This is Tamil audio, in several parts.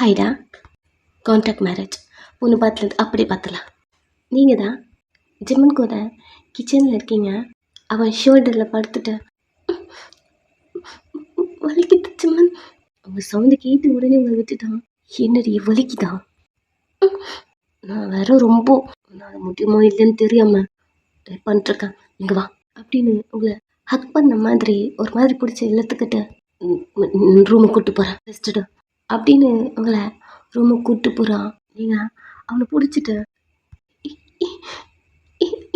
ஹைடா, கான்ட்ராக்ட் மேரேஜ். பொண்ணு பார்த்துலேருந்து அப்படியே பார்த்துலாம். நீங்கள் தான் ஜிம்மன் கூட கிச்சனில் இருக்கீங்க. அவன் ஷோல்டரில் படுத்துட்டு வலிக்குது ஜிம்மன். அவங்க சவுண்டு கேட்டு உடனே உங்களை விட்டுட்டான். என்னடி வலிக்குதா? நான் வேற ரொம்ப நான் முடியுமோ இல்லைன்னு தெரியாமல் ட்ரை பண்ணிட்டுருக்கேன். இங்கே வா அப்படின்னு உங்களை ஹக் பண்ண மாதிரி ஒரு மாதிரி பிடிச்சி இழுத்துக்கிட்டு ரூமுக்கு கூப்பிட்டு போகிறேன் ரெஸ்ட்டு அப்படின்னு உங்களை ரூமுக்கு கூப்பிட்டு போகிறான். நீங்கள் அவனை பிடிச்சிட்டு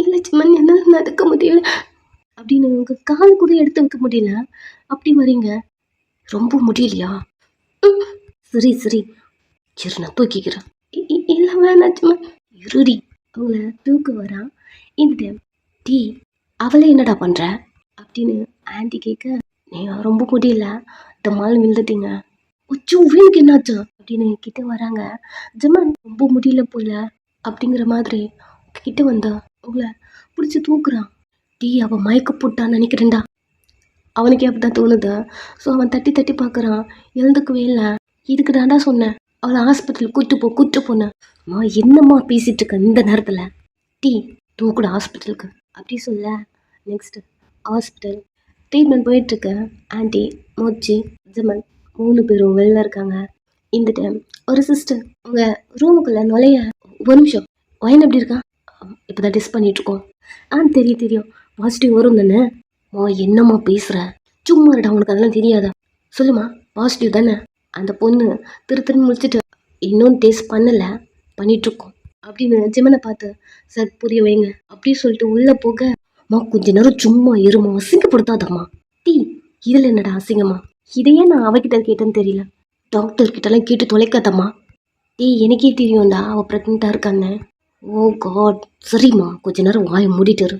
இல்லை சிம்மன் என்னால் நடக்க முடியல அப்படின்னு உங்கள் கால் கூட எடுத்து வைக்க முடியல. அப்படி வரீங்க. ரொம்ப முடியலையா? சரி சரி சரி நான் தூக்கிக்கிறேன். இல்லை வேணாம் சிம்மன் இருடி. அவங்கள தூக்க வரான். இந்த டைம் டீ அவளை என்னடா பண்ணுற அப்படின்னு ஆண்டி கேட்க, நீங்கள் ரொம்ப முடியல தம்மாலும் விழுந்துட்டீங்க. உச்சு வீணுக்கு என்னாச்சு அப்படின்னு கிட்ட வராங்க. ஜமான் ரொம்ப முடியல போல அப்படிங்கிற மாதிரி கிட்ட வந்தா உங்களை பிடிச்சி தூக்குறான். டீ அவன் மயக்க போட்டான்னு நினைக்கிறேன்டா. அவனுக்கே அப்படிதான் தோணுது. ஸோ அவன் தட்டி தட்டி பார்க்குறான். எழுந்துக்கவே இல்லை. இதுக்கு தாண்டா சொன்னேன் அவளை ஹாஸ்பிட்டலுக்கு கூட்டு போனேன். அம்மா என்னம்மா பேசிகிட்டு இருக்க இந்த நேரத்தில்? டீ தூக்குட ஹாஸ்பிட்டலுக்கு அப்படி சொல்ல. நெக்ஸ்ட்டு ஹாஸ்பிட்டல் ட்ரீட்மெண்ட் போயிட்டுருக்கு. ஆண்டி, மோச்சி, ஜமன் 3 பேரும் வெளில இருக்காங்க. இந்த டைம் ஒரு சிஸ்டர் உங்கள் ரூமுக்குள்ளே நுழைய, ஒரு நிமிஷம் வயன் எப்படி இருக்கா? இப்போ தான் டெஸ்ட் பண்ணிகிட்ருக்கோம். தெரியும் பாசிட்டிவ் வரும் தானே? என்னம்மா பேசுகிற? சும்மா இருடா, உனக்கு அதெல்லாம் தெரியாதா? சொல்லுமா, பாசிட்டிவ் தானே? அந்த பொண்ணு திருன்னு முடிச்சுட்டு இன்னொன்று டெஸ்ட் பண்ணலை, பண்ணிகிட்ருக்கோம் அப்படின்னு ஜிமனை பார்த்து சார் புரிய வைங்க அப்படின்னு சொல்லிட்டு உள்ளே போக, கொஞ்ச நேரம் சும்மா இருமா, அசிங்கப்படுத்தாதம்மா. டீ இதில் என்னடா அசிங்கம்மா? இதையே நான் அவகிட்ட கேட்டேன்னு தெரியல. டாக்டர்கிட்டலாம் கேட்டு தொலைக்காதம்மா. டீ எனக்கே தெரியும்டா அவள் ப்ரெக்னெண்ட்டாக இருக்கான்னு. ஓ காட், சரிம்மா கொஞ்ச நேரம் வாயை மூடிட்டுரு.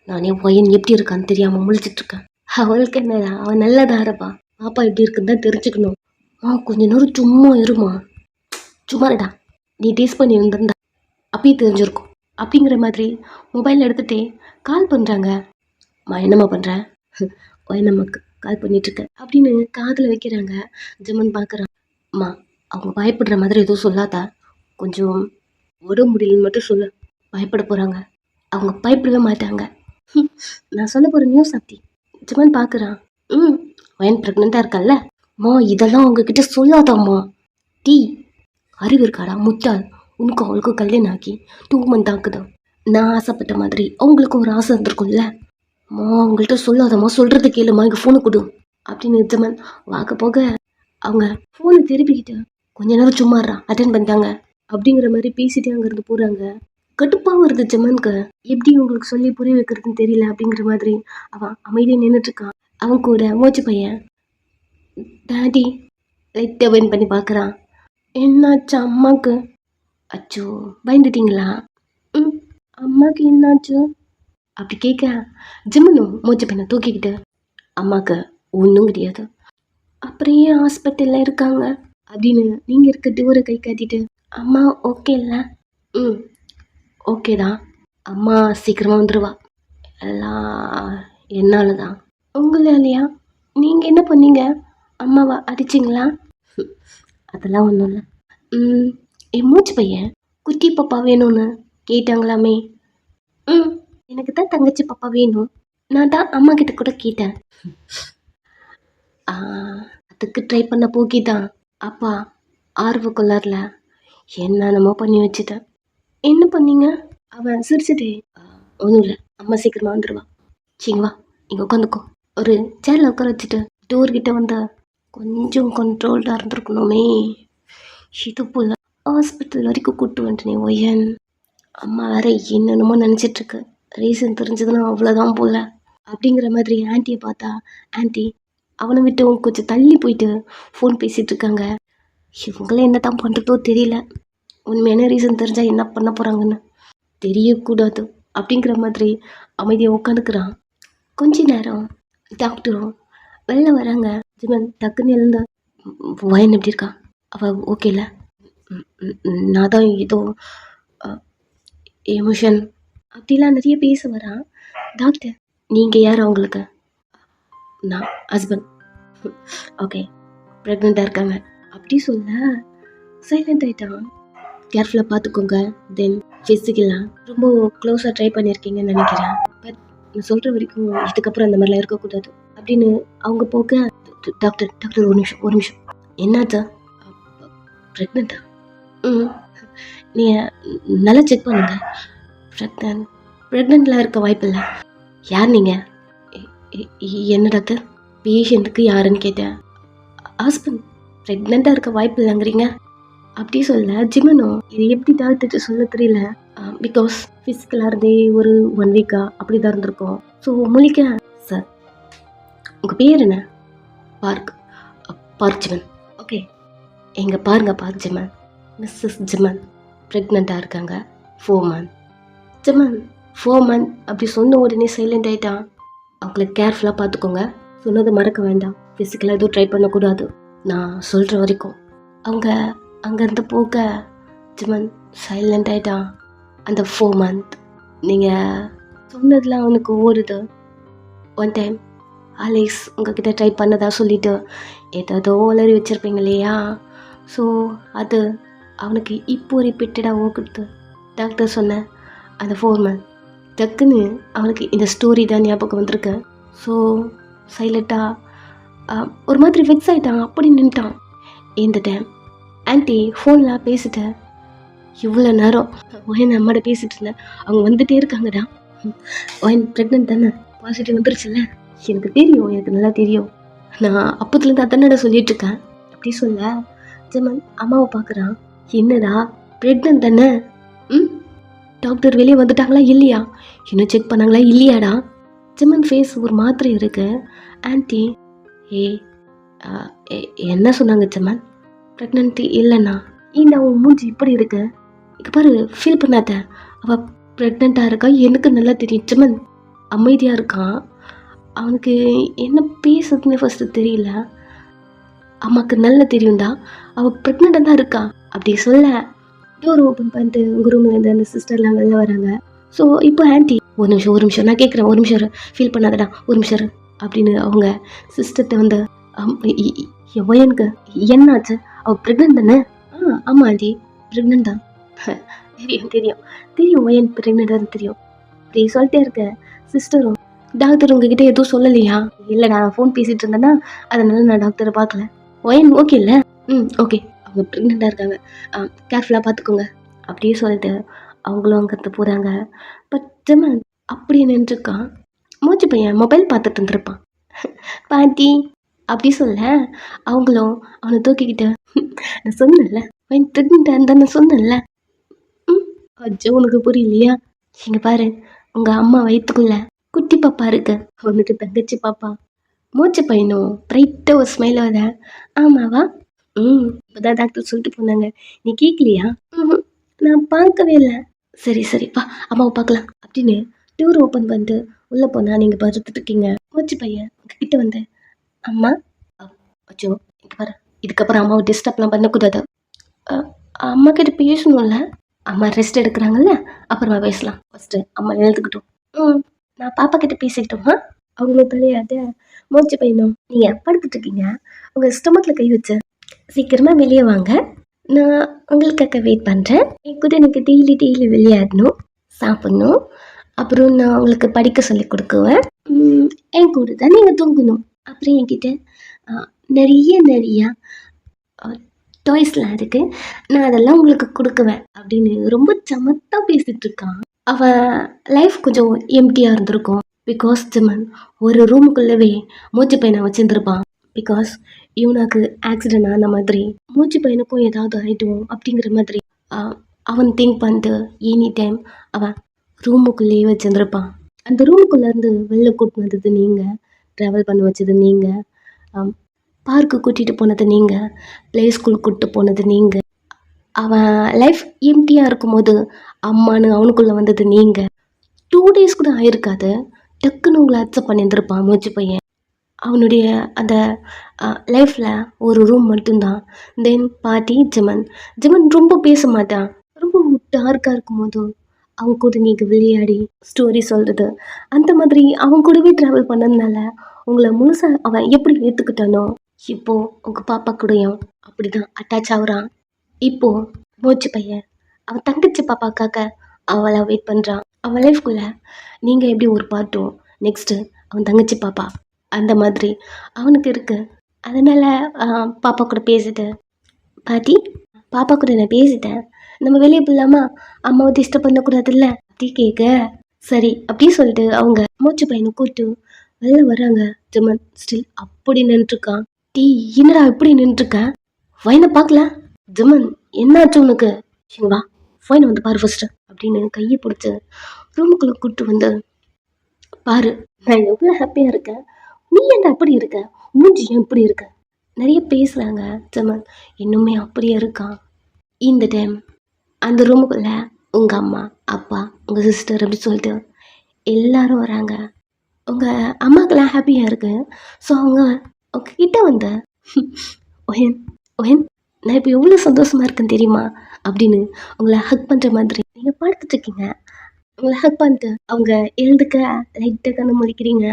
நானே பையன் எப்படி இருக்கான்னு தெரியாமல் முழிச்சிட்ருக்கேன். அவளுக்கு என்னடா, அவன் நல்லதா இருப்பா. பாப்பா எப்படி இருக்குன்னு தான் தெரிஞ்சுக்கணும். கொஞ்ச நேரம் சும்மா இருமா. சும்மாடா, நீ டேஸ்ட் பண்ணி இருந்திருந்தா அப்பயே தெரிஞ்சிருக்கும் அப்படிங்கிற மாதிரி மொபைல் எடுத்துகிட்டே கால் பண்ணுறாங்க. என்னம்மா பண்ணுறேன்? என்னம்மாக்கு கால் பண்ணிகிட்ருக்கேன் அப்படின்னு காதில் வைக்கிறாங்க. ஜமன் பார்க்குறான். அம்மா அவங்க பயப்படுற மாதிரி எதுவும் சொல்லாதா, கொஞ்சம் உடம்பு முடியலன்னு மட்டும் சொல்லு. பயப்பட போகிறாங்க, அவங்க பயப்படவே மாட்டாங்க. நான் சொல்ல போகிற நியூஸ் அப்படி. ஜமன் பார்க்குறான். வயன் ப்ரெக்னெண்ட்டாக இருக்கல்ல. இதெல்லாம் உங்ககிட்ட சொல்லாதாம்மா. டீ அறிவு இருக்காடா முட்டாள். உனக்கு அவளுக்கும் கல்யாணம் ஆகி 2 month ஆகுது. நான் ஆசைப்பட்ட மாதிரி அவங்களுக்கும் ஒரு ஆசை இருந்திருக்கும்ல. அவங்கள்ட்ட சொல்லாதம்மா, சொல்கிறது கேளுமா, இங்கே ஃபோனை கொடு அப்படின்னு ஜமன் வாக்க போக, அவங்க ஃபோனை திருப்பிக்கிட்டு கொஞ்ச நேரம் சும்மாறா அட்டென்ட் பண்ணிட்டாங்க அப்படிங்கிற மாதிரி பேசிட்டு அங்கேருந்து போகிறாங்க. கடுப்பாக வருது ஜமனுக்கு. எப்படி உங்களுக்கு சொல்லி புரிய வைக்கிறதுன்னு தெரியல அப்படிங்கிற மாதிரி அவன் அமைதியாக நின்றுட்டுருக்கான். அவன் கூட மோச்சு பையன் டாடி லைட்டாக வெயின் பண்ணி பார்க்குறான். என்னாச்சு அம்மாவுக்கு? அச்சோ பயந்துட்டீங்களா? அம்மாவுக்கு என்னாச்சு அப்படி கேட்க, ஜிம்மனும் மூச்சு பையனை தூக்கிக்கிட்டு அம்மாவுக்கு ஒன்றும் கிடையாது, அப்புறம் ஏன் ஹாஸ்பிட்டலில் இருக்காங்க அப்படின்னு நீங்கள் இருக்க டோரை கை காட்டிட்டு, அம்மா ஓகே இல்லை? ஓகே தான், அம்மா சீக்கிரமாக வந்துடுவா. எல்லாம் என்னால் தான். உங்களாலையா? நீங்கள் என்ன பண்ணீங்க? அம்மாவா அடிச்சிங்களா? அதெல்லாம் ஒன்றும் இல்லை. என் மூச்சு பையன் குட்டி பாப்பா வேணும்னு கேட்டாங்களாமே. எனக்கு தான் தங்கச்சி பாப்பா வேணும். நான் தான் அம்மா கிட்ட கூட கேட்டேன். அதுக்கு ட்ரை பண்ண போக்கி தான் அப்பா ஆர்வ கொள்ளார்ல என்னென்னமோ பண்ணி வச்சுட்டேன். என்ன பண்ணீங்க? அவன் சிரிச்சுட்டே, ஒன்றும் இல்லை, அம்மா சீக்கிரமாக வந்துடுவா. சரிங்க வா இங்கே உட்காந்துக்கோ. ஒரு சேரில் உட்கார வச்சுட்டு டோர்கிட்ட வந்தா கொஞ்சம் கண்ட்ரோல்டாக இருந்திருக்கணுமே. இது போல் ஹாஸ்பிட்டல் வரைக்கும் கூப்பிட்டு வந்துட்டேனே ஒயன். அம்மா வேற என்னென்னமோ நினச்சிட்ருக்கு. ரீசன் தெரிஞ்சதுன்னா அவ்வளோதான் போல அப்படிங்கிற மாதிரி ஆன்ட்டியை பார்த்தா, ஆன்ட்டி அவனை விட்டு கொஞ்சம் தள்ளி போயிட்டு ஃபோன் பேசிகிட்டு இருக்காங்க. இவங்களே என்ன தான் பண்ணுறதோ தெரியல. உண்மையான ரீசன் தெரிஞ்சால் என்ன பண்ண போகிறாங்கன்னு தெரியக்கூடாது அப்படிங்கிற மாதிரி அமைதியாக உட்காந்துக்கிறான். கொஞ்ச நேரம் டாக்டரும் வெளில வராங்க. ஜிமன் டக்குன்னு எழுந்த, வயன் எப்படி இருக்கா? அவள் ஓகே இல்லை? நான் தான் ஏதோ எமோஷன் அப்படிலாம் நிறைய பேச வரான். டாக்டர் நீங்கள் யார் அவங்களுக்கு? நான் ஹஸ்பண்ட். ஓகே ப்ரெக்னெண்ட்டாக இருக்காங்க அப்படி சொல்ல, சைலண்ட் ஆயிட்டான். கேர்ஃபுல்லாக பார்த்துக்கோங்க. தென் ஃபிசிக்கலாக ரொம்ப க்ளோஸாக ட்ரை பண்ணியிருக்கீங்கன்னு நினைக்கிறேன். பட் நான் சொல்கிற வரைக்கும் இதுக்கப்புறம் அந்த மாதிரிலாம் இருக்கக்கூடாது அப்படின்னு அவங்க போக, டாக்டர் டாக்டர் ஒரு நிமிஷம் என்னாச்சா? ப்ரெக்னெண்ட்டா? ம், நீங்கள் நல்லா செக் பண்ணுங்க. ப்ரெக்னெண்ட்லாம் இருக்க வாய்ப்பில்லை. யார் நீங்கள்? என்ன டாக்டர்? பேஷண்ட்டுக்கு யாருன்னு கேட்டேன். ஹஸ்பண்ட் ப்ரெக்னெண்ட்டாக இருக்க வாய்ப்பு இல்லைங்கிறீங்க. அப்படி சொல்ல ஜிமனோ இது எப்படி டாக்டர் சொல்ல தெரியல. பிகாஸ் ஃபிசிக்கலாக இருந்தே ஒரு 1 வீக்காக அப்படி தான் இருந்திருக்கோம். ஸோ முழிக்க, சார் உங்கள் பேர் என்ன? பார்க். பார்க் ஜிமன். ஓகே, எங்கே பாருங்க பார்க் ஜிமன். மிஸ்ஸஸ் ஜிமன் ப்ரெக்னெண்ட்டாக இருக்காங்க. 4 months. ஜிமன் 4 months அப்படி சொன்ன உடனே சைலண்ட் ஆகிட்டான். அவங்கள கேர்ஃபுல்லாக பார்த்துக்கோங்க. சொன்னதை மறக்க வேண்டாம். ஃபிசிக்கலாக எதுவும் ட்ரை பண்ணக்கூடாது நான் சொல்கிற வரைக்கும். அவங்க அங்கேருந்து போக ஜிமன் சைலண்ட் ஆகிட்டான். அந்த 4 months நீங்கள் சொன்னதெல்லாம் அவனுக்கு ஓடுது. ஒன் டைம் அலெக்ஸ் உங்ககிட்ட ட்ரை பண்ணதா சொல்லிவிட்டு ஏதோ உளறி வச்சுருப்பீங்க இல்லையா? ஸோ அது அவனுக்கு இப்போ ரிப்பீட்டடாக ஓடுது. டாக்டர் சொன்ன அந்த 4 months டக்குன்னு அவனுக்கு இந்த ஸ்டோரி தான் ஞாபகம் வந்திருக்கு. ஸோ சைலண்ட்டாக ஒரு மாதிரி ஃபிக்ஸ் ஆகிட்டான். அப்படி நின்ட்டான். இந்த டைம் ஆன்ட்டி ஃபோனில் பேசிட்டேன். இவ்வளோ நேரம் ஒயன் அம்மாட்ட பேசிகிட்டு இருந்தேன். அவங்க வந்துகிட்டே இருக்காங்கடா. ஒயன் ப்ரெக்னென்ட் தானே? பாசிட்டிவ் வந்துருச்சுல்ல? எனக்கு தெரியும், எனக்கு நல்லா தெரியும். நான் அப்போதுலேருந்து அத்தனடா சொல்லிகிட்ருக்கேன். அப்படி சொல்ல ஜெமன் அம்மாவை பார்க்குறான். என்னடா ப்ரெக்னென்ட் தானே? டாக்டர் வெளியே வந்துட்டாங்களா இல்லையா? இன்னும் செக் பண்ணாங்களா இல்லையாடா? ஜெமன் ஃபேஸ் ஒரு மாதிரி இருக்கு. ஆன்ட்டி என்ன சொன்னாங்க ஜெமன்? ப்ரெக்னென்ட் இல்லைண்ணா. ஏன்னா அவன் மூஞ்சி இப்படி இருக்கு. இங்கே பாரு, ஃபீல் பண்ணாத. அவள் ப்ரெக்னெண்ட்டாக இருக்கா எனக்கு நல்லா தெரியும். ஜெமன் அமைதியாக இருக்கான். அவனுக்கு என்ன பேசுறதுன்னு ஃபஸ்ட்டு தெரியல. அம்மாவுக்கு நல்லா தெரியும்டா அவள் ப்ரெக்னெண்ட்டாக தான் இருக்கா. அப்படி சொல்ல டோர் ஓப்பன் பண்ணிட்டு உங்கள் ரூம்லேருந்து அந்த சிஸ்டர்லாம் வெளில வராங்க. ஸோ இப்போ ஆன்ட்டி ஒரு நிமிஷம் நான் கேட்குறேன், ஒரு நிமிஷம் ஃபீல் பண்ணாதடா, ஒரு நிமிஷம் அப்படின்னு அவங்க சிஸ்டர்கிட்ட வந்து என் பையனுக்கு என்னாச்சு? அவள் ப்ரெக்னென்ட் தானே? ஆமாம் ஆண்டி ப்ரெக்னென்ட் தான். தெரியும் பையன் ப்ரெக்னென்ட்டாக தெரியும். அப்படி சொல்லிட்டே இருக்க சிஸ்டரும், டாக்டர் உங்ககிட்ட எதுவும் சொல்லலையா? இல்லைடா, நான் ஃபோன் பேசிகிட்டு இருந்தேன்னா அதனால நான் டாக்டரை பார்க்கல. ஒயன் ஓகே இல்லை? ஓகே, அவங்க ப்ரெக்னெண்ட்டாக இருக்காங்க, கேர்ஃபுல்லாக பார்த்துக்கோங்க அப்படியே சொல்லிட்டு அவங்களும் அங்கே போகிறாங்க. பட் ஜெமன் அப்படியே நின்றுருக்கான். மூச்சு பையன் மொபைல் பார்த்துட்டு இருந்திருப்பான். பாட்டி அப்படி சொல்ல அவங்களும் அவனை தூக்கிக்கிட்டு, நான் சொன்னேன்ல பையன் ப்ரெக்னெண்ட்டாக இருந்தா நான் சொன்னேன்ல. அச்சோ உனக்கு புரியலையா? இங்கே பாரு, உங்கள் அம்மா வயிற்றுக்குள்ள குட்டி பாப்பா இருக்கு, அவனுக்கு தங்கச்சி பாப்பா. மூச்சு பையனும் பிரைட்டாக ஒரு ஸ்மைல் வர. ஆமாவா? இப்போதான் டாக்டர் சொல்லிட்டு போனாங்க. நீ கேட்கலையா? நான் பார்க்கவே இல்லை. சரி வா அம்மாவை பார்க்கலாம் அப்படின்னு டூர் ஓப்பன் பண்ணிட்டு உள்ளே போனால் நீங்கள் படுத்துட்டு இருக்கீங்க. மூச்சு பையன் உங்ககிட்ட வந்து, அம்மா அச்சோ இங்கே பாரு, இதுக்கப்புறம் அம்மாவை டிஸ்டர்ப்லாம் பண்ணக்கூடாது. அம்மா கிட்ட பேசணும்ல. அம்மா ரெஸ்ட் எடுக்கிறாங்கல்ல, அப்புறமா பேசலாம். ஃபஸ்ட்டு அம்மா எழுதுக்கிட்டோம். நான் பாப்பா கிட்ட பேசிக்கிட்டோமா? அவங்களும் தலையாட்ட மூச்சு பையனும், நீங்கள் படுத்துட்டு இருக்கீங்க, உங்கள் ஸ்டொமக்கில் கை வச்சு சீக்கிரமாக வெளியே வாங்க, நான் உங்களுக்காக வெயிட் பண்ணுறேன். என் கூட எனக்கு டெய்லி விளையாடணும், சாப்பிட்ணும், அப்புறம் நான் உங்களுக்கு படிக்க சொல்லி கொடுக்குவேன். என் கூட தான் நீங்கள் தூங்கணும். அப்புறம் என்கிட்ட நிறைய டாய்ஸ்லாம் இருக்குது, நான் அதெல்லாம் உங்களுக்கு கொடுக்குவேன் அப்படின்னு ரொம்ப சமத்தாக பேசிகிட்டு இருக்கான். அவன் லைஃப் கொஞ்சம் எம்டியாக இருந்திருக்கும். பிகாஸ் ஜெமன் ஒரு ரூமுக்குள்ளவே மூச்சு பையனை வச்சுருந்துருப்பான். பிகாஸ் இவனுக்கு ஆக்சிடென்ட் ஆன மாதிரி மூச்சு பையனுக்கும் ஏதாவது ஆகிடும் அப்படிங்கிற மாதிரி அவன் திங்க் பண்ணிட்டு எனி டைம் அவன் ரூமுக்குள்ளேயே வச்சுருந்துருப்பான். அந்த ரூமுக்குள்ளேருந்து வெளில கூட்டிட்டு வந்தது நீங்கள், ட்ராவல் பண்ண வச்சது நீங்கள், பார்க்கு கூட்டிகிட்டு போனது நீங்கள், ப்ளே ஸ்கூல் கூப்பிட்டு போனது நீங்கள். அவன் லைஃப் எம்டியாக இருக்கும்போது அம்மானு அவனுக்குள்ளே வந்தது நீங்கள். 2 days கூட ஆயிருக்காது, டக்குன்னு உங்களை அக்செப்ட் பண்ணியிருந்திருப்பான் மூச்சு பையன். அவனுடைய அந்த லைஃப்பில் ஒரு ரூம் மட்டும்தான். தென் பாட்டி ஜெமன் ரொம்ப பேச மாட்டான். ரொம்ப டார்க்காக இருக்கும்போது அவங்க கூட நீங்கள் விளையாடி ஸ்டோரி சொல்கிறது, அந்த மாதிரி அவங்க கூடவே ட்ராவல் பண்ணதுனால உங்களை முழுசாக அவன் எப்படி ஏற்றுக்கிட்டானோ இப்போது உங்கள் பாப்பா கூடயும் அப்படி தான் அட்டாச் ஆகுறான். இப்போ மூச்சு பையன் அவன் தங்கச்சி பாப்பாக்காக அவளை வெயிட் பண்ணுறான். அவன் லைஃப்குள்ளே நீங்கள் எப்படி ஒரு பார்ட்டும் நெக்ஸ்ட்டு அவன் தங்கச்சி பாப்பா அந்த மாதிரி அவனுக்கு இருக்கு. அதனால் பாப்பா கூட பேசிட்டு, பாட்டி பாப்பா கூட நான் பேசிட்டேன், நம்ம வெளியே போகலாமா, அம்மாவை டிஸ்டர்ப் பண்ணக்கூடாதுல்ல அப்படி கேட்க, சரி அப்படி சொல்லிட்டு அவங்க மூச்சு பையனை கூப்பிட்டு வெளில வர்றாங்க. ஜெமன் ஸ்டில் அப்படி நின்றுருக்கான். டீ என்னடா இப்படி நின்றுருக்க, வயனை பார்க்கல? ஜெமன் என்னாச்சு உனக்கு? சரி வா ஃபைனை வந்து பாரு ஃபர்ஸ்ட் அப்படின்னு கையை பிடிச்சி ரூமுக்குள்ளே கூப்பிட்டு வந்து, பாரு நான் எவ்வளோ ஹாப்பியாக இருக்கேன், நீ என்ன அப்படி இருக்க, மூஞ்சி ஏன் இப்படி இருக்க? நிறைய பேசுகிறாங்க. ஜெமன் இன்னுமே அப்படியே இருக்கான். இந்த டைம் அந்த ரூமுக்குள்ளே உங்கள் அம்மா அப்பா உங்கள் சிஸ்டர் அப்படி சொல்லிட்டு எல்லாரும் வராங்க. உங்கள் அம்மாக்கெல்லாம் ஹாப்பியாக இருக்குது. ஸோ அவங்க உங்ககிட்ட வந்து ஒயன் ஒயன் நான் இப்போ எவ்வளோ சந்தோஷமாக இருக்கேன்னு தெரியுமா அப்படின்னு உங்களை ஹக் பண்ணுற மாதிரி நீங்கள் படுத்துட்ருக்கீங்க. உங்களை ஹக் பண்ணிட்டு அவங்க எழுதுக்க லைட்டாக கண்ணு முடிக்கிறீங்க.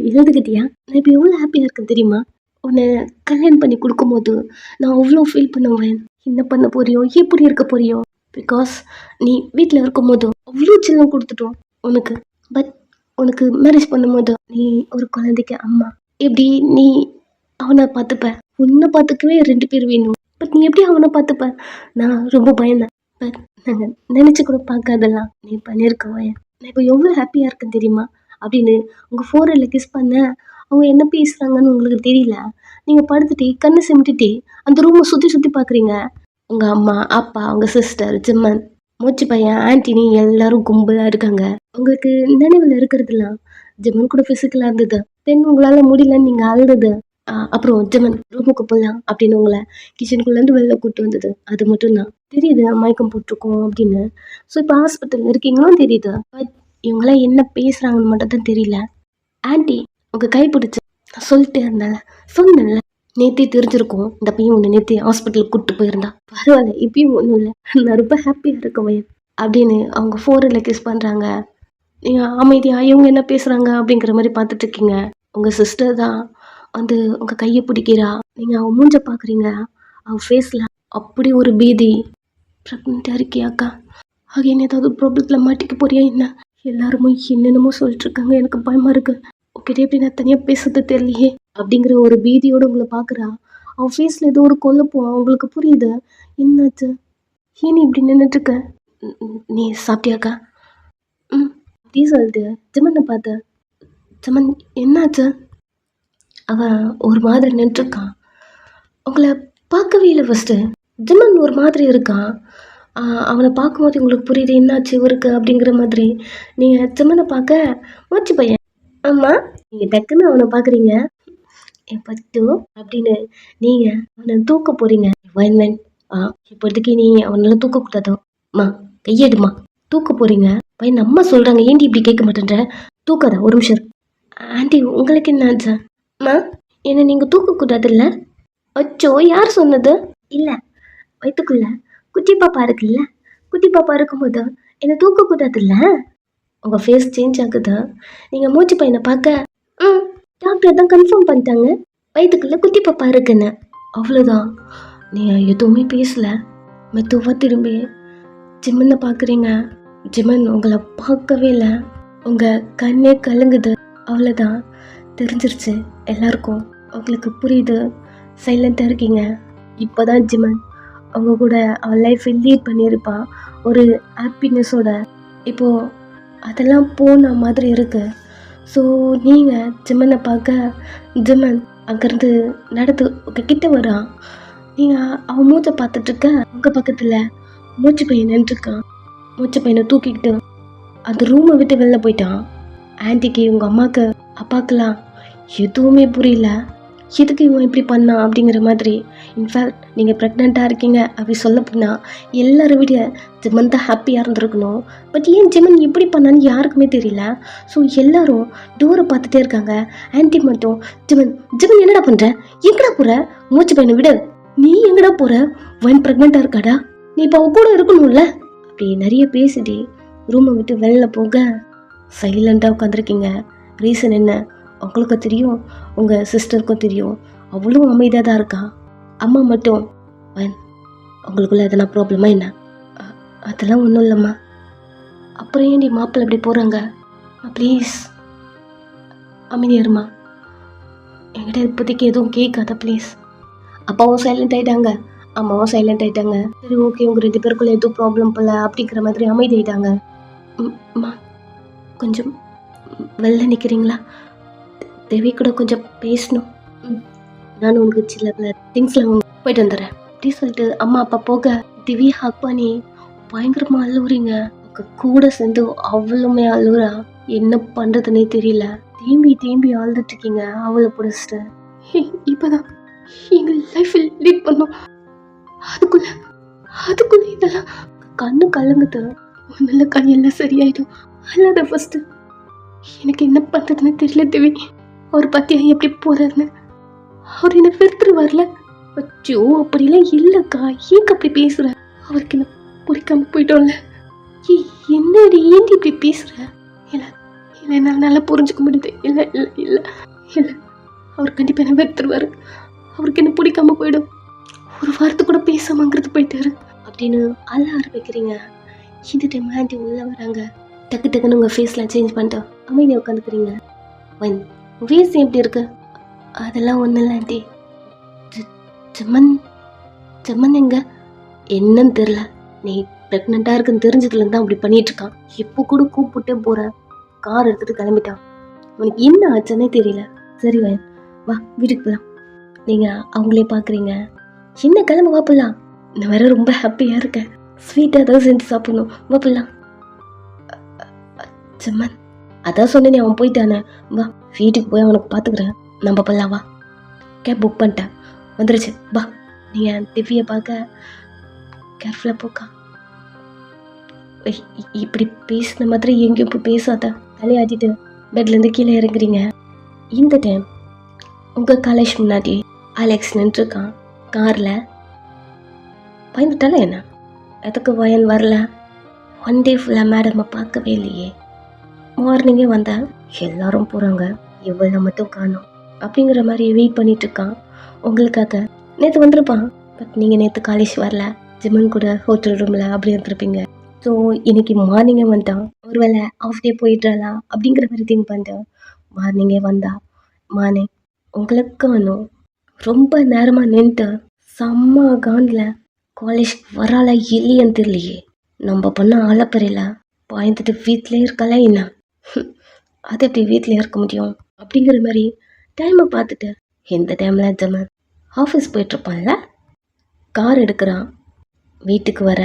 எழுதுக்கிட்டியா, நான் இப்போ எவ்வளோ ஹாப்பியாக இருக்கேன் தெரியுமா, உன்னை கல்யாணம் பண்ணி கொடுக்கும்போது நான் அவ்வளோ ஃபீல் பண்ணுவேன், என்ன பண்ண போறியோ எப்படி இருக்க போறியோ, பிகாஸ் நீ வீட்டில் இருக்கும்போது அவ்வளோ சின்னம் கொடுத்துட்டோம் உனக்கு. பட் உனக்கு மேரேஜ் பண்ணும்போது நீ ஒரு குழந்தைக்கு அம்மா, எப்படி நீ அவனை பார்த்துப்ப, உன்னை பார்த்துக்கவே 2 பேர் வேணும், பட் நீ எப்படி அவனை பார்த்துப்ப? நான் ரொம்ப பயந்தேன். பட் நாங்கள் நினச்சி கூட பார்க்காதெல்லாம் நீ பண்ணியிருக்கவன். நான் இப்போ எவ்வளோ ஹாப்பியாக இருக்கேன் தெரியுமா அப்படின்னு உங்கள் ஃபோரில் கிஸ் பண்ண. அவங்க என்ன பேசுகிறாங்கன்னு உங்களுக்கு தெரியல. நீங்கள் படுத்துட்டே கண்ணை சிமிட்டிட்டே அந்த ரூமை சுற்றி சுற்றி பார்க்குறீங்க. உங்கள் அம்மா அப்பா உங்கள் சிஸ்டர் ஜிம்மன் மூச்சு பையன் ஆன்டினி எல்லாரும் கும்பலாக இருக்காங்க. உங்களுக்கு நினைவில் இருக்கிறதுலாம் ஜிம்மன் கூட ஃபிசிக்கலாக இருந்தது, தென் உங்களால் முடியலன்னு நீங்கள் அழுது, அப்புறம் ஜிம்மன் ரூமுக்கு போகலாம் அப்படின்னு உங்களை கிச்சனுக்குள்ளேருந்து வெளில கூப்பிட்டு வந்தது. அது மட்டும்தான் தெரியுது மயக்கம் போட்டிருக்கோம் அப்படின்னு. ஸோ இப்போ ஹாஸ்பிட்டல் இருக்கீங்களும் தெரியுது. பட் இவங்களாம் என்ன பேசுகிறாங்கன்னு மட்டும் தான் தெரியல. ஆன்டி உங்கள் கை பிடிச்சி நான் சொல்லிட்டே இருந்தால சொன்னேன்ல, நேற்றே தெரிஞ்சிருக்கும் இந்த பையன் ஒன்று நேற்றே ஹாஸ்பிட்டலுக்கு கூப்பிட்டு போயிருந்தா, பரவாயில்ல இப்பயும் ஒன்றும் இல்லை, நான் ரொம்ப ஹாப்பியாக இருக்கேன் வயன் அப்படின்னு அவங்க ஃபோரில் கிஸ் பண்ணுறாங்க. நீங்கள் அமைதியாக இவங்க என்ன பேசுகிறாங்க அப்படிங்கிற மாதிரி பார்த்துட்ருக்கீங்க. உங்கள் சிஸ்டர் தான் வந்து உங்கள் கையை பிடிக்கிறா. நீங்கள் அவன் மூஞ்ச பார்க்குறீங்க, அவன் ஃபேஸில் அப்படி ஒரு பீதி. ப்ரெக்னெண்ட்டாக இருக்கியாக்கா, என்ன ஏதாவது ப்ராப்ளத்தில் மாட்டிக்க போறியா என்ன? எல்லாருமே என்னென்னமோ சொல்லிட்டுருக்காங்க, எனக்கு பயமாக இருக்குது, உங்ககிட்ட எப்படி நான் தனியாக பேசுறது தெரியலையே அப்படிங்கிற ஒரு பீதியோடு உங்களை பார்க்குறா. அவன் ஃபேஸில் ஏதோ ஒரு கொல்லப்போம். அவங்களுக்கு புரியுது என்னாச்சு, ஏன் நீ இப்படி நின்றுட்டுருக்க, நீ சாப்பிட்டியாக்கா? அப்படி சொல்லிட்டு ஜிம்மனை பார்த்த. ஜிம்மன் என்னாச்சு? அவன் ஒரு மாதிரி நின்றுருக்கான். உங்களை பார்க்கவே இல்லை ஃபஸ்ட்டு. ஜிம்மன் ஒரு மாதிரி இருக்கான். அவனை பார்க்கும்போது உங்களுக்கு புரியுது என்னாச்சு இவருக்கு அப்படிங்கிற மாதிரி. நீங்கள் ஜிம்மனை பார்க்க மூச்சு பையன் ஆமாம் நீங்கள் டக்குன்னு அவனை பார்க்குறீங்க. என் பட்டு அப்படின்னு நீங்கள் அவனை தூக்க போகிறீங்க. வைன்மேன் இப்போதைக்கு நீ அவனால் தூக்கக்கூடாதோ அம்மா, கையெடுமா, தூக்க போகிறீங்க. பையன் அம்மா சொல்கிறாங்க, ஏன்டி இப்படி கேட்க மாட்டேன்ற, தூக்காத ஒரு நிமிஷம். ஆண்டி உங்களுக்கு என்ன ஆச்சா? அம்மா என்னை நீங்கள் தூக்கக்கூடாதுல்ல? அச்சோ யார் சொன்னது? இல்லை வயிற்றுக்குள்ள குட்டி பாப்பா இருக்குல்ல, குட்டி பாப்பா இருக்கும்போது என்னை தூக்கக்கூடாதுல்ல. உங்கள் ஃபேஸ் சேஞ்ச் ஆகுது. நீங்கள் மூச்சு பையனை பார்க்க டாக்டர் தான் கன்ஃபார்ம் பண்ணிட்டாங்க வயிற்றுக்குள்ளே குட்டி பாப்பா இருக்குன்னு. அவ்வளோதான். நீங்கள் எதுவுமே பேசலை. மெதுவாக திரும்பி ஜிம்மனை பார்க்குறீங்க. ஜிம்மன் உங்களை பார்க்கவே இல்லை. உங்கள் கண்ணே கலங்குது. அவ்வளோதான், தெரிஞ்சிருச்சு எல்லாருக்கும். உங்களுக்கு புரியுது, சைலண்ட்டாக இருக்கீங்க. இப்போ தான் ஜிம்மன் அவங்க கூட அவன் லைஃப்பை லீட் பண்ணியிருப்பான் ஒரு ஹாப்பினஸோட. இப்போது அதெல்லாம் போன மாதிரி இருக்குது. ஸோ நீங்கள் ஜிம்மனை பார்க்க ஜிம்மன் அங்கேருந்து நடந்து கிட்ட வரான். நீங்கள் அவன் மூச்சை பார்த்துட்ருக்க. உங்கள் பக்கத்தில் மூச்சு பையன் நின்றுருக்கான். மூச்சு பையனை தூக்கிக்கிட்டு அந்த ரூமை விட்டு வெளில போயிட்டான். ஆன்ட்டிக்கு உங்கள் அம்மாவுக்கு அப்பாக்கெல்லாம் எதுவுமே புரியல, எதுக்கு இவன் இப்படி பண்ணான் அப்படிங்கிற மாதிரி. இன்ஃபேக்ட் நீங்கள் ப்ரெக்னெண்ட்டாக இருக்கீங்க அப்படி சொல்ல போனால் எல்லாரும் விட ஜிம்மன் தான் ஹாப்பியாக இருந்திருக்கணும். பட் ஏன் ஜிம்மன் இப்படி பண்ணான்னு யாருக்குமே தெரியல. ஸோ எல்லாரும் டோரை பார்த்துட்டே இருக்காங்க. ஆன்ட்டி மட்டும் ஜிம்மன் ஜிம்மன் என்னடா பண்ணுற, எங்கடா போகிற, மூச்சு பையனை விட, நீ எங்கடா போகிற, ஒன் ப்ரெக்னெண்ட்டாக இருக்காடா, நீ இப்போ அவ கூட இருக்கணும்ல அப்படி நிறைய பேசிட்டு ரூமை விட்டு வெளில போக சைலண்ட்டாக உட்காந்துருக்கீங்க. ரீசன் என்ன உங்களுக்கும் தெரியும், உங்கள் சிஸ்டருக்கும் தெரியும். அவ்வளோ அமைதியாக தான் இருக்கா. அம்மா மட்டும் உங்களுக்குள்ள எதனா ப்ராப்ளமா என்ன? அதெல்லாம் ஒன்றும் இல்லைம்மா. அப்புறம் ஏன்டி மாப்பிள்ளை அப்படி போகிறாங்க? ப்ளீஸ் அமைதியாருமா. என்கிட்ட இப்போதைக்கு எதுவும் கேட்காத ப்ளீஸ். அப்பாவும் சைலண்ட் ஆகிட்டாங்க, அம்மாவும் சைலண்ட் ஆகிட்டாங்க. சரி ஓகே, உங்கள் 2 பேருக்குள்ள எதுவும் ப்ராப்ளம் போல அப்படிங்கிற மாதிரி அமைதி ஆகிட்டாங்க. அம்மா கொஞ்சம் வெளில நிற்கிறீங்களா? தேவி கூட கொஞ்சம் பேசணும். நான் உனக்கு சில திங்ஸ்லாம் போயிட்டு வந்துடுறேன் அப்படி சொல்லிட்டு அம்மா அப்பா போக திவி ஹக் பண்ணி பயங்கரமா அழுவுறீங்க. கூட சேர்ந்து அவளுமே அழுவுறா. என்ன பண்றதுன்னே தெரியல. தேம்பி அழுதுட்டு இருக்கீங்க அவளை பிடிச்சிட்டு. இப்பதான் எங்க லைஃப் லீட் பண்ணோம், அதுக்குள்ள இதெல்லாம். கண்ணு கலங்குது. நல்ல கண்ணெல்லாம் சரியாயிடும். அல்லாத ஃபர்ஸ்ட் எனக்கு என்ன பண்றதுன்னு தெரியல தேவி. அவர் பத்தியா எப்படி போறாருன்னு. அவர் என்ன வெறுத்துரு வரல. அச்சோ அப்படிலாம் இல்லக்கா, ஏங்க அப்படி பேசுற? அவருக்கு என்ன பிடிக்காம போயிட்டோம்ல. என்னடி ஏண்டி இப்படி பேசுற? இல்ல இல்ல என்னால் நல்லா புரிஞ்சுக்க முடியுது. இல்ல இல்ல இல்ல இல்ல அவர் கண்டிப்பா என்ன வெறுத்துருவாரு. அவருக்கு என்ன பிடிக்காம போயிடும். ஒரு வாரத்து கூட பேசாமங்கிறது போயிட்டாரு அப்படின்னு அழ ஆரம்பிக்கிறீங்க. இந்த டைம் ஆண்டி உள்ள வராங்க. டக்குன்னு உங்க ஃபேஸ்லாம் சேஞ்ச் பண்ணிட்டு அமைதியாக உட்காந்துக்கிறீங்க. ஃபேஸ் எப்படி இருக்கு? அதெல்லாம் ஒன்றும் இல்லை ஆண்டி. ஜமன் எங்க? என்னன்னு தெரில. நீ ப்ரெக்னெண்ட்டாக இருக்குன்னு தெரிஞ்சதுலேருந்து தான் அப்படி பண்ணிட்டு இருக்கான். இப்போ கூட கூப்பிட்டே போகிறேன், கார் எடுத்துகிட்டு கிளம்பிட்டான். உனக்கு என்ன ஆச்சுன்னே தெரியல. சரி வா வீட்டுக்கு போகலாம். நீங்கள் அவங்களே பார்க்குறீங்க. என்ன கிளம்ப வா போகலாம். நான் வேற ரொம்ப ஹாப்பியாக இருக்கேன். ஸ்வீட்டாக ஏதாவது செஞ்சு சாப்பிடணும். வா போகலாம். ஜமன் அதான் சொன்னேன், அவன் போயிட்டானே. வா வீட்டுக்கு போய் அவனுக்கு பார்த்துக்கிறேன். நம்ம போகலாம் வா. கேப் புக் பண்ணிட்டேன், வந்துருச்சு வா. நீங்கள் திவ்யை பார்க்க கேர்ஃபுல்லாக போக்கா. இப்படி பேசின மாதிரி எங்கேயும் போய் பேசாத. தலையாட்டிட்டு பெட்லேருந்து கீழே இறங்குறீங்க. இந்த டைம் உங்கள் காலேஜ் முன்னாடி அலெக்ஸ் நின்றுருக்கான் காரில். பயந்துட்டால என்ன? எதுக்கு வயன் வரல? 1 டே ஃபுல்லாக மேடமை பார்க்கவே இல்லையே. மார்னிங்கே வந்தேன், எல்லாரும் போகிறாங்க, இவ்வளோ மட்டும் காணோம் அப்படிங்கிற மாதிரி வெயிட் பண்ணிட்டு இருக்கான் உங்களுக்காக. நேற்று வந்திருப்பான், பட் நீங்கள் நேற்று காலேஜ் வரல, ஜிம்மன் கூட ஹோட்டல் ரூமில் அப்படி இருந்திருப்பீங்க. ஸோ இன்னைக்கு மார்னிங்கே வந்துட்டான். ஒருவேளை ஆஃப் டே போயிட்டாளா அப்படிங்கிற மாதிரி திங்க் பண்ணிட்டேன். மார்னிங்கே வந்தா. மார்னிங் உங்களுக்கானும் ரொம்ப நேரமாக நின்றுட்டு செம்ம காண்டில் காலேஜ் வராளா இல்லையான்னு தெரியலையே. நம்ம பண்ண ஆளப்பறையில் பாய்ந்துட்டு வீட்டிலே இருக்காளா என்ன? அது எப்படி வீட்டிலே இருக்க முடியும் அப்படிங்கிற மாதிரி டைமை பார்த்துட்டு இந்த டைமில் ஜமன் ஆஃபீஸ் போயிட்டுருப்பான்ல, கார் எடுக்கிறான். வீட்டுக்கு வர